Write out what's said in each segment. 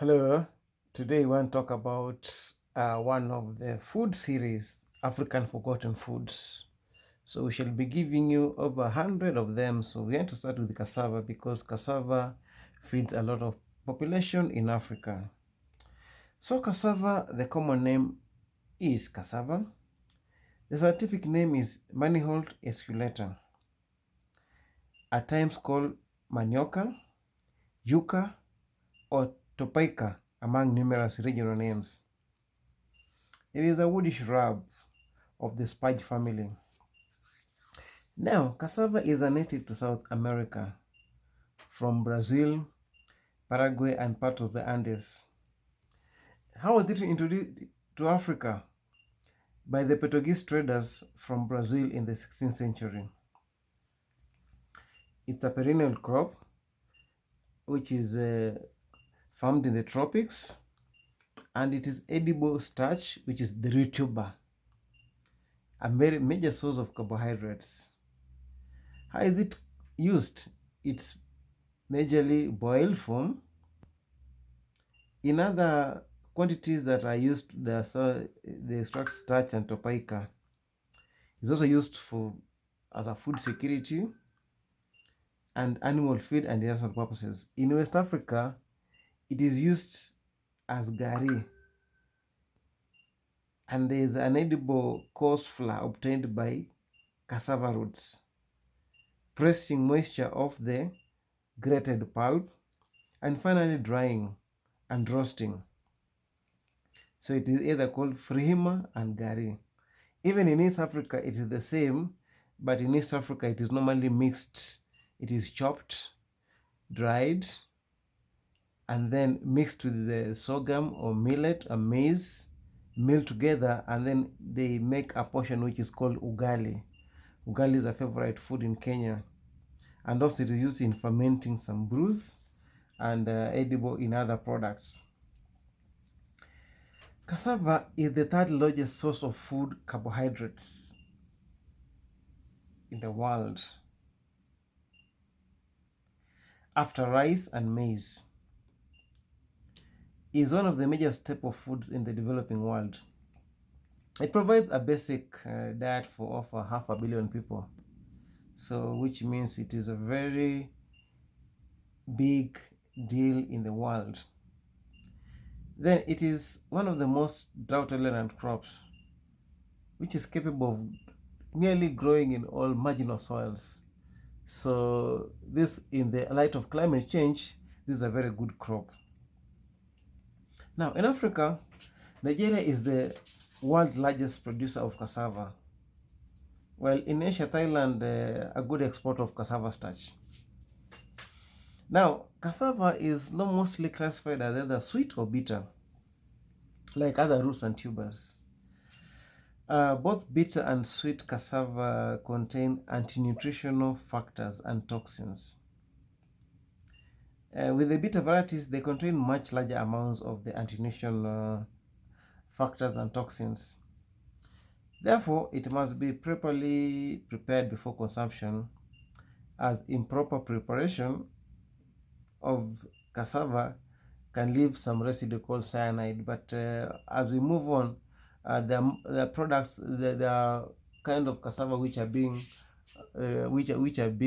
Hello, today we want to talk about one of the food series, African Forgotten Foods. So we shall be giving you over 100 of them. So we want to start with cassava because cassava feeds a lot of population in Africa. So cassava, the common name is cassava. The scientific name is Manihot esculenta, at times called manioca, yucca, or topeka among numerous regional names. It is a woody shrub of the spike family. Now, cassava is a native to South America from Brazil, Paraguay, and part of the Andes. How was it introduced to Africa? By the Portuguese traders from Brazil in the 16th century. It's a perennial crop which is found in the tropics, and it is edible starch, which is the root tuber, a very major source of carbohydrates. How is it used? It's majorly boiled form. In other quantities that are used, the extract starch and topeka. It's also used as a food security and animal feed and industrial purposes. In West Africa, it is used as gari, and there is an edible coarse flour obtained by cassava roots, pressing moisture off the grated pulp, and finally drying and roasting. So it is either called frihima and gari. Even in East Africa, it is the same, but in East Africa, it is normally mixed. It is chopped, dried, and then mixed with the sorghum or millet or maize, milled together, and then they make a portion which is called ugali. Ugali is a favorite food in Kenya, and also it is used in fermenting some brews and edible in other products. Cassava is the third largest source of food carbohydrates in the world, after rice and maize. It is one of the major staple foods in the developing world. It provides a basic diet for over 500 million people, so which means it is a very big deal in the world. Then it is one of the most drought-tolerant crops, which is capable of merely growing in all marginal soils. So this, in the light of climate change, this is a very good crop. Now in Africa, Nigeria is the world's largest producer of cassava. Well, in Asia, Thailand, a good exporter of cassava starch. Now, cassava is not mostly classified as either sweet or bitter, like other roots and tubers. Both bitter and sweet cassava contain anti-nutritional factors and toxins. With the bitter varieties, they contain much larger amounts of the anti-nutritional factors and toxins. Therefore, it must be properly prepared before consumption, as improper preparation of cassava can leave some residue called cyanide. But as we move on, the products, the kind of cassava which are being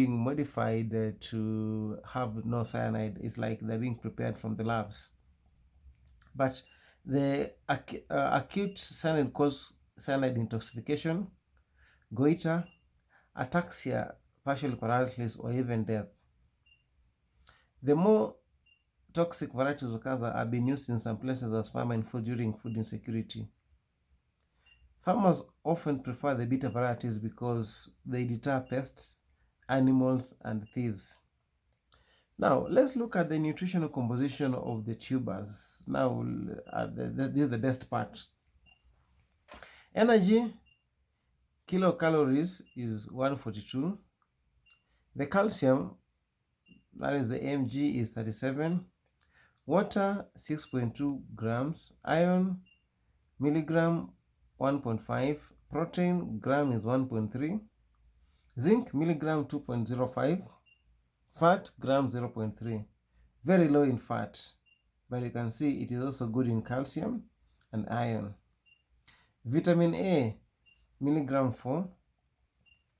modified to have no cyanide, is like they're being prepared from the labs. But the acute cyanide causes cyanide intoxication, goiter, ataxia, partial paralysis, or even death. The more toxic varieties of cassava are being used in some places as farming food during food insecurity. Farmers often prefer the bitter varieties because they deter pests, animals, and thieves. Now, let's look at the nutritional composition of the tubers. Now, this is the best part. Energy, kilocalories, is 142. The calcium, that is the mg, is 37. Water, 6.2 grams. Iron, milligram, 1.5. Protein, gram, is 1.3. Zinc, milligram, 2.05. Fat, gram, 0.3. Very low in fat. but you can see it is also good in calcium and iron. Vitamin A, milligram 4.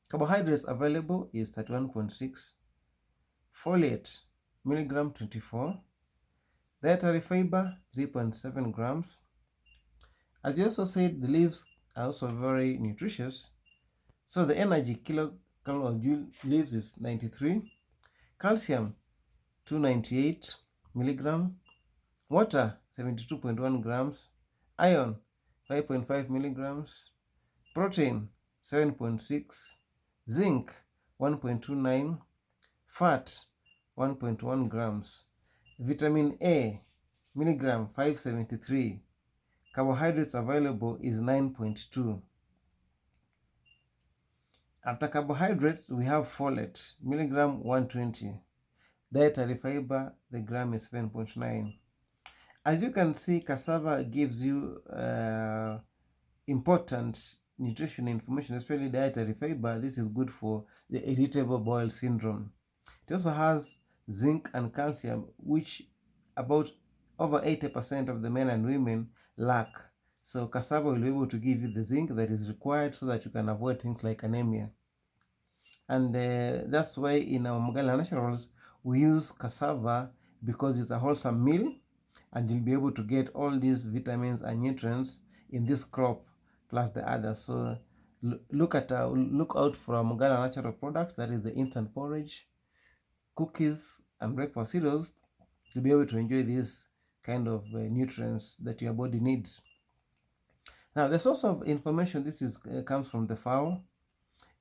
Carbohydrates available is 31.6. Folate, milligram 24. Dietary fiber, 3.7 grams. As you also said, the leaves are also very nutritious. So the energy kilocalorie leaves is 93. Calcium, 298 milligram. Water, 72.1 grams. Iron, 5.5 milligrams. Protein, 7.6. Zinc, 1.29. Fat, 1.1 grams. Vitamin A, milligram 573. Carbohydrates available is 9.2. After carbohydrates, we have folate, milligram 120. Dietary fiber, the gram is 7.9. As you can see, cassava gives you important nutrition information, especially dietary fiber. This is good for the irritable bowel syndrome. It also has zinc and calcium, which about over 80% of the men and women lack. So cassava will be able to give you the zinc that is required so that you can avoid things like anemia. And that's why in our Magala Naturals, we use cassava because it's a wholesome meal and you'll be able to get all these vitamins and nutrients in this crop plus the others. So look out for our Magala Natural products, that is the instant porridge, cookies, and breakfast cereals, to be able to enjoy these kind of nutrients that your body needs. Now, the source of information, this is comes from the FAO,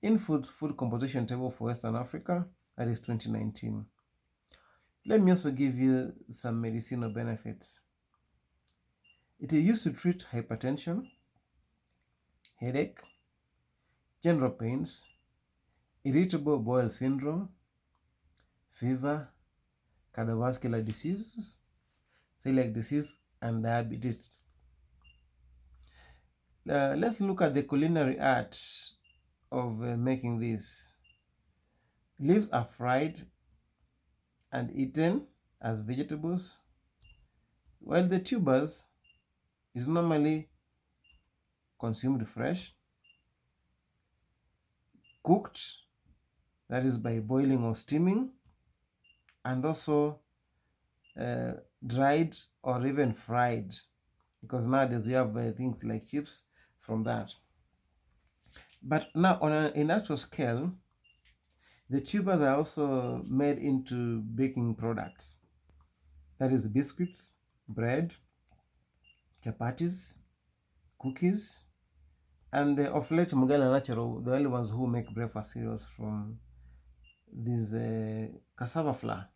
in food composition table for Western Africa, that is 2019. Let me also give you some medicinal benefits. It is used to treat hypertension, headache, general pains, irritable bowel syndrome, fever, cardiovascular diseases, celiac disease, and diabetes. Let's look at the culinary art of making this. Leaves are fried and eaten as vegetables, while the tubers is normally consumed fresh, cooked, that is by boiling or steaming, and also dried or even fried, because nowadays we have things like chips from that. But now on an industrial scale, the tubers are also made into baking products, that is biscuits, bread, chapatis, cookies, and of late Mugala Natural, the only ones who make breakfast cereals from this cassava flour.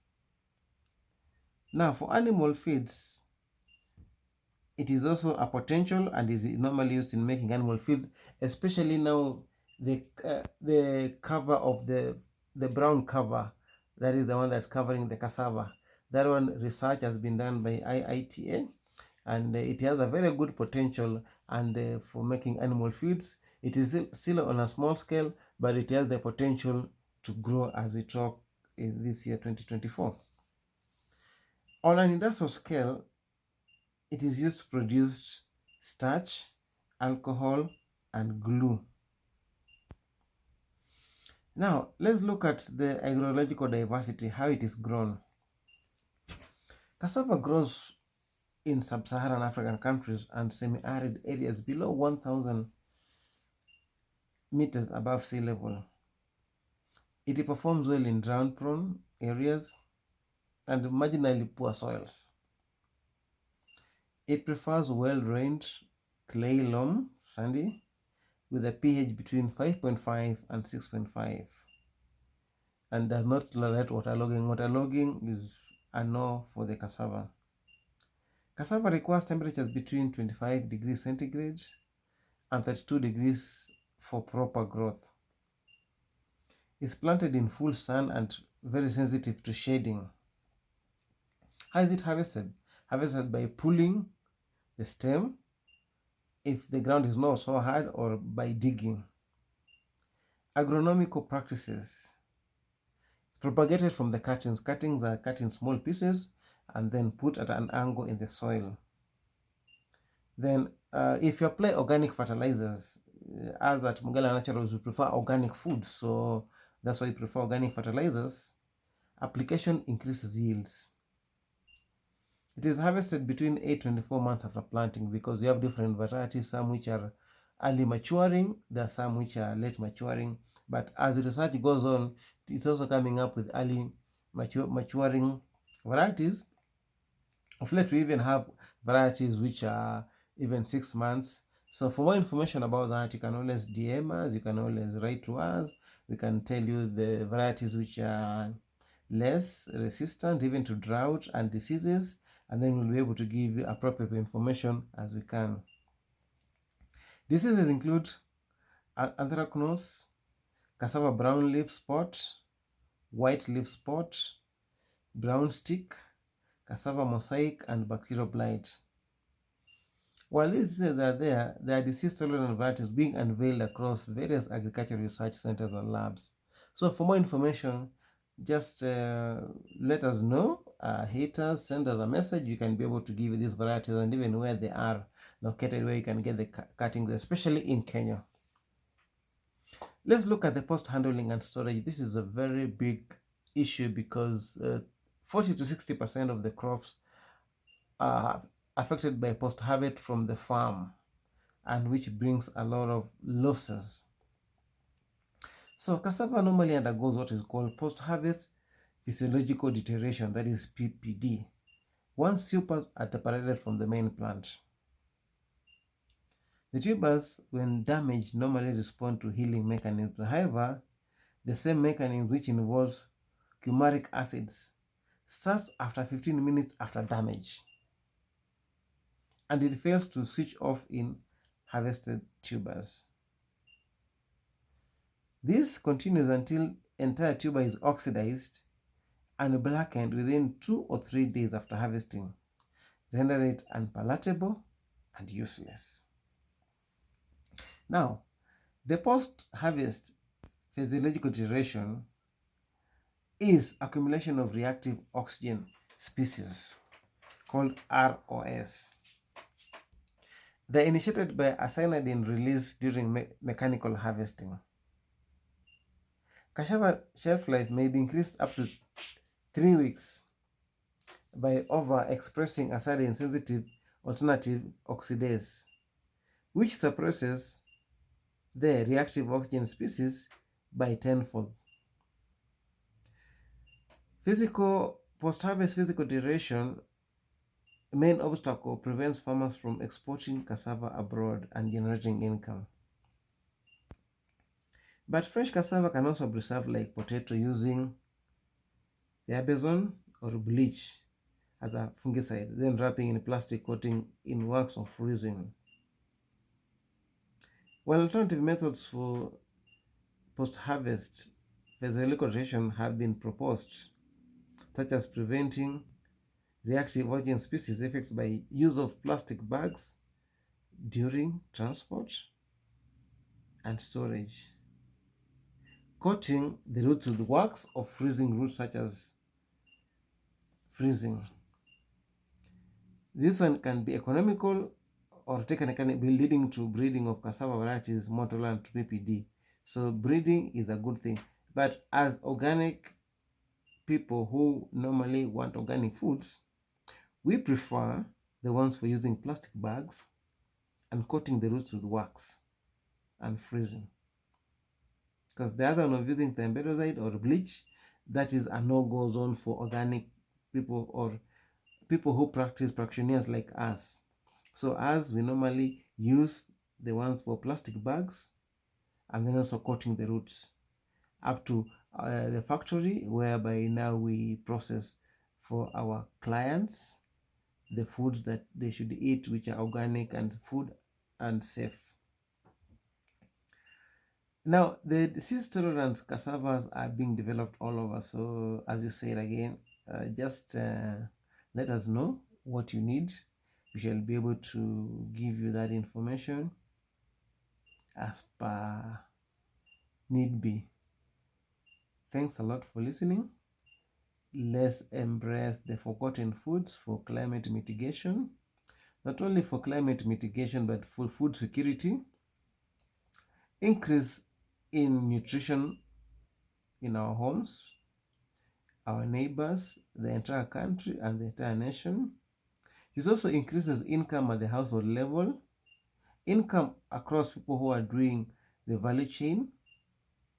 Now for animal feeds, it is also a potential and is normally used in making animal feeds, especially now the cover of the brown cover, that is the one that's covering the cassava. That one, research has been done by IITA, and it has a very good potential and for making animal feeds. It is still on a small scale, but it has the potential to grow as we talk in this year 2024. On an industrial scale, it is used to produce starch, alcohol, and glue. Now, let's look at the agrological diversity, how it is grown. Cassava grows in sub-Saharan African countries and semi-arid areas below 1,000 meters above sea level. It performs well in drought-prone areas and marginally poor soils. It prefers well-drained, clay loam, sandy, with a pH between 5.5 and 6.5, and does not tolerate waterlogging. Waterlogging is a no for the cassava. Cassava requires temperatures between 25 degrees centigrade and 32 degrees for proper growth. It's planted in full sun and very sensitive to shading. How is it harvested? Harvested by pulling the stem if the ground is not so hard, or by digging. Agronomical practices. It's propagated from the cuttings. Cuttings are cut in small pieces and then put at an angle in the soil. Then if you apply organic fertilizers, as at Mugala Naturals, we prefer organic food, so that's why we prefer organic fertilizers. Application increases yields. It is harvested between 8 to 24 months after planting, because we have different varieties, some which are early maturing, there are some which are late maturing. But as the research goes on, it's also coming up with early maturing varieties. Of late, we even have varieties which are even 6 months. So for more information about that, you can always DM us, you can always write to us. We can tell you the varieties which are less resistant even to drought and diseases, and then we'll be able to give you appropriate information as we can. Diseases include anthracnose, cassava brown leaf spot, white leaf spot, brown stick, cassava mosaic, and bacterial blight. While these diseases are there are disease-tolerant varieties being unveiled across various agricultural research centers and labs. So for more information, just let us know, hit us, send us a message. You can be able to give you these varieties and even where they are located, where you can get the cuttings, especially in Kenya. Let's look at the post-handling and storage. This is a very big issue because 40 to 60% of the crops are affected by post-harvest from the farm, and which brings a lot of losses. So cassava normally undergoes what is called post-harvest physiological deterioration, that is PPD, once tubers are separated from the main plant. The tubers, when damaged, normally respond to healing mechanisms. However, the same mechanism, which involves fumaric acids, starts after 15 minutes after damage, and it fails to switch off in harvested tubers. This continues until entire tuber is oxidized and blackened within 2 or 3 days after harvesting, rendering it unpalatable and useless. Now, the post-harvest physiological deterioration is accumulation of reactive oxygen species called ROS. They're initiated by a cyanidin release during mechanical harvesting. Cassava shelf life may be increased up to 3 weeks by overexpressing a certain sensitive alternative oxidase, which suppresses the reactive oxygen species by tenfold. Post-harvest physical deterioration, main obstacle, prevents farmers from exporting cassava abroad and generating income. But fresh cassava can also be preserved like potato using diabazone or bleach as a fungicide, then wrapping in plastic coating in wax or freezing. While alternative methods for post-harvest physiological deterioration have been proposed, such as preventing reactive oxygen species effects by use of plastic bags during transport and storage, coating the roots with wax, or freezing roots such as freezing. This one can be economical or technically be leading to breeding of cassava varieties more tolerant to PPD. So breeding is a good thing. But as organic people who normally want organic foods, we prefer the ones for using plastic bags and coating the roots with wax and freezing. Because the other one of using thimeroside or bleach, that is a no-go zone for organic people or people who practice practitioners like us. So as we normally use the ones for plastic bags and then also coating the roots up to the factory, whereby now we process for our clients the foods that they should eat, which are organic and food and safe. Now, the disease-tolerant cassavas are being developed all over. So, as you said again, just let us know what you need. We shall be able to give you that information as per need be. Thanks a lot for listening. Let's embrace the forgotten foods for climate mitigation. Not only for climate mitigation, but for food security. Increase in nutrition in our homes, our neighbors, the entire country, and the entire nation. This also increases income at the household level, income across people who are doing the value chain,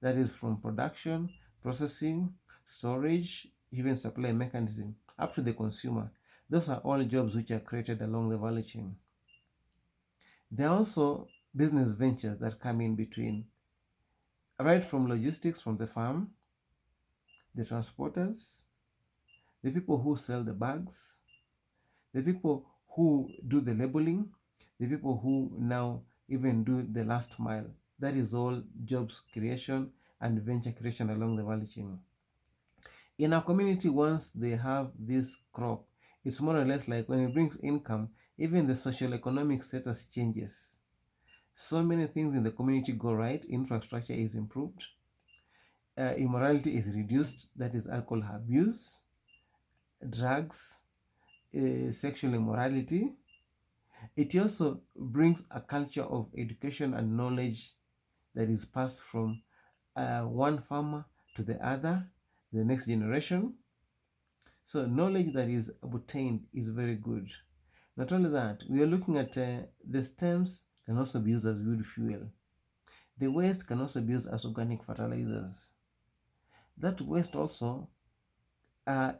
that is from production, processing, storage, even supply mechanism, up to the consumer. Those are all jobs which are created along the value chain. There are also business ventures that come in between, right from logistics from the farm, the transporters, the people who sell the bags, the people who do the labeling, the people who now even do the last mile. That is all jobs creation and venture creation along the value chain. In our community, once they have this crop, it's more or less like when it brings income, even the social economic status changes. So many things in the community go right, infrastructure is improved, immorality is reduced, that is alcohol abuse, drugs, sexual immorality. It also brings a culture of education and knowledge that is passed from one farmer to the other, the next generation. So knowledge that is obtained is very good. Not only that, we are looking at the stems can also be used as wood fuel. The waste can also be used as organic fertilizers. That waste also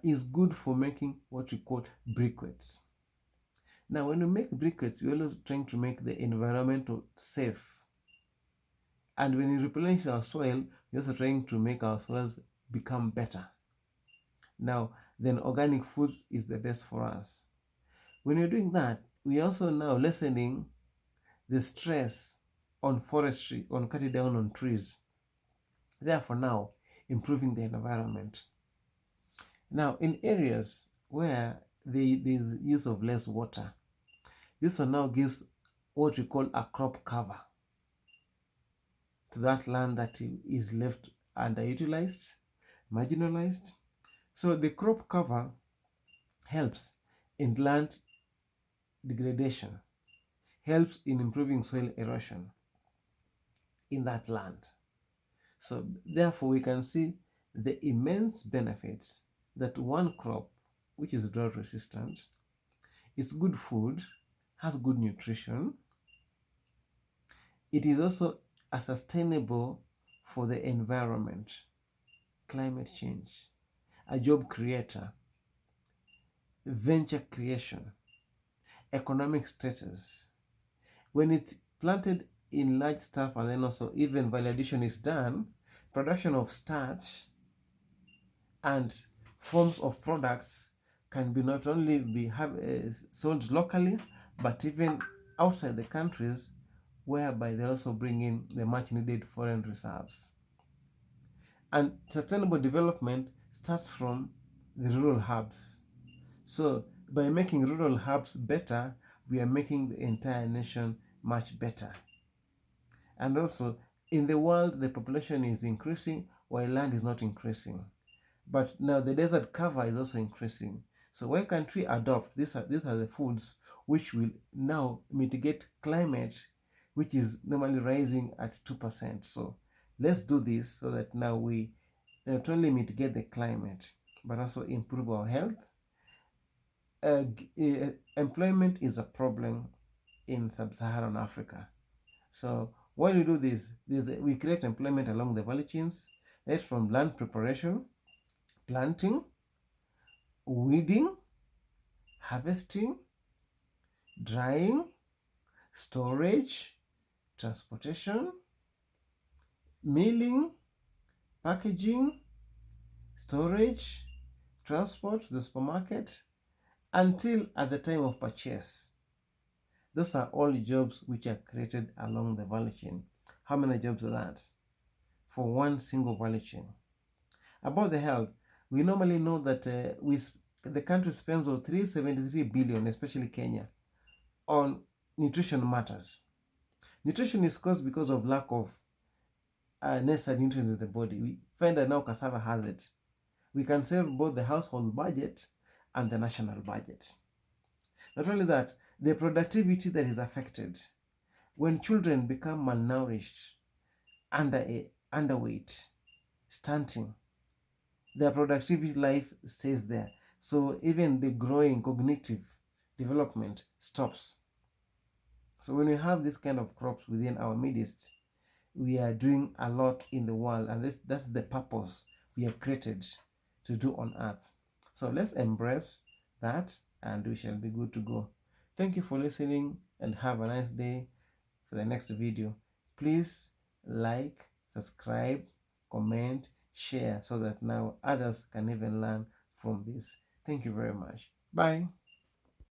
is good for making what we call briquettes. Now, when we make briquettes, we're also trying to make the environment safe. And when we replenish our soil, we're also trying to make our soils become better. Now, then organic foods is the best for us. When you're doing that, we also now lessening the stress on forestry, on cutting down on trees. Therefore, now improving the environment. Now, in areas where there's use of less water, this one now gives what we call a crop cover to that land that is left underutilized, marginalized. So the crop cover helps in land degradation, helps in improving soil erosion in that land. So therefore we can see the immense benefits that one crop, which is drought resistant, is good food, has good nutrition. It is also a sustainable for the environment, climate change, a job creator, venture creation, economic status. When it's planted in large stuff and then also even value addition is done, production of starch and forms of products can be not only be sold locally, but even outside the countries, whereby they also bring in the much needed foreign reserves. And sustainable development starts from the rural hubs. So by making rural hubs better, we are making the entire nation much better. And also, in the world, the population is increasing while land is not increasing. But now the desert cover is also increasing. So why can't we adopt these are the foods which will now mitigate climate, which is normally rising at 2%. So let's do this so that now we not only mitigate the climate, but also improve our health. Employment is a problem in sub-Saharan Africa. So when we do this, we create employment along the value chains, right from land preparation, planting, weeding, harvesting, drying, storage, transportation, milling, packaging, storage, transport to the supermarket, until at the time of purchase. Those are all jobs which are created along the value chain. How many jobs are that? For one single value chain. About the health, we normally know that the country spends 373 billion, especially Kenya, on nutrition matters. Nutrition is caused because of lack of necessary nutrients in the body. We find that now cassava has it, we can save both the household budget and the national budget. Not only that, the productivity that is affected when children become malnourished, underweight, stunting, their productivity life stays there. So even the growing cognitive development stops. So when we have this kind of crops within our midst, we are doing a lot in the world, and that's the purpose we have created to do on earth. So let's embrace that, and we shall be good to go. Thank you for listening, and have a nice day. For the next video, please like, subscribe, comment, share, so that now others can even learn from this. Thank you very much. Bye.